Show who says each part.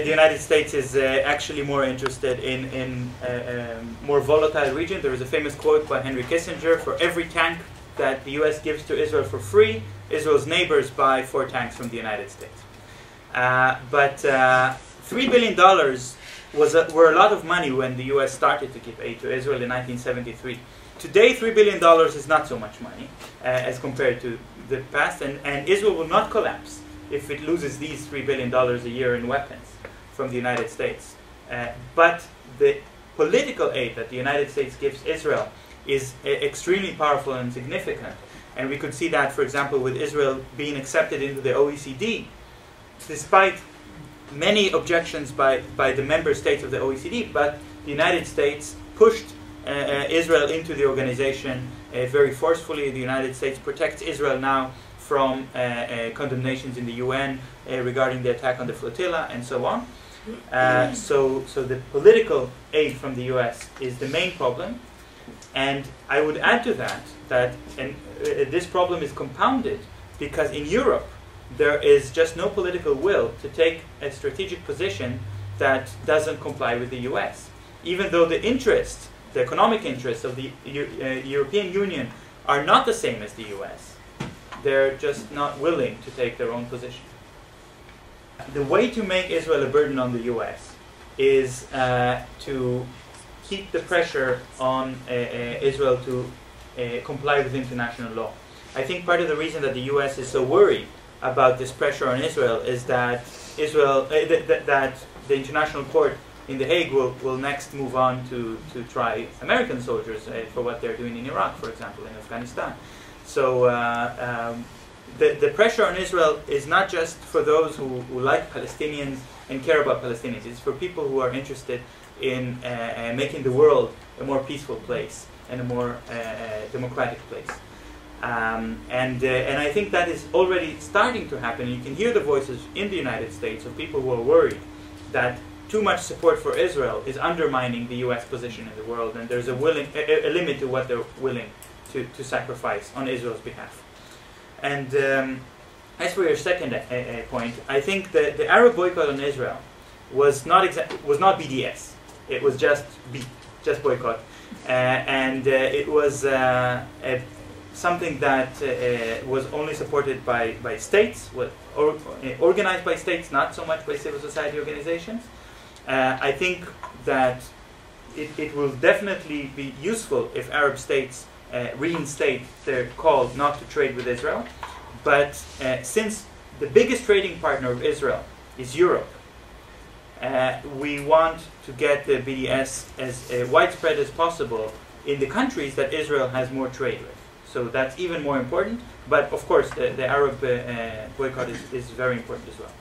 Speaker 1: the United States is actually more interested in more volatile region. There is a famous quote by Henry Kissinger: "For every tank that the U.S. gives to Israel for free, Israel's neighbors buy 4 tanks from the United States." But $3 billion were a lot of money when the U.S. started to give aid to Israel in 1973. Today, $3 billion is not so much money as compared to the past, and Israel will not collapse if it loses these $3 billion a year in weapons from the United States. But the political aid that the United States gives Israel is extremely powerful and significant. And we could see that, for example, with Israel being accepted into the OECD, despite many objections by the member states of the OECD, but the United States pushed Israel into the organization very forcefully. The United States protects Israel now from condemnations in the UN regarding the attack on the flotilla and so on. So the political aid from the US is the main problem. And I would add to that this problem is compounded because in Europe there is just no political will to take a strategic position that doesn't comply with the US. Even though the interests, the economic interests of the European Union are not the same as the US, they're just not willing to take their own position. The way to make Israel a burden on the US is to keep the pressure on Israel to comply with international law. I think part of the reason that the US is so worried about this pressure on Israel is that that the International Court in The Hague will next move on to try American soldiers for what they're doing in Iraq, for example, in Afghanistan. So the pressure on Israel is not just for those who like Palestinians and care about Palestinians. It's for people who are interested in making the world a more peaceful place and a more democratic place. And I think that is already starting to happen. You can hear the voices in the United States of people who are worried that too much support for Israel is undermining the U.S. position in the world, and there's a limit to what they're willing to sacrifice on Israel's behalf. And as for your second point, I think that the Arab boycott on Israel was not BDS. It was just boycott, and it was something that was only supported by states, organized by states, not so much by civil society organizations. I think that it will definitely be useful if Arab states reinstate their call not to trade with Israel. But since the biggest trading partner of Israel is Europe, we want to get the BDS as widespread as possible in the countries that Israel has more trade with. So that's even more important. But of course, the Arab boycott is very important as well.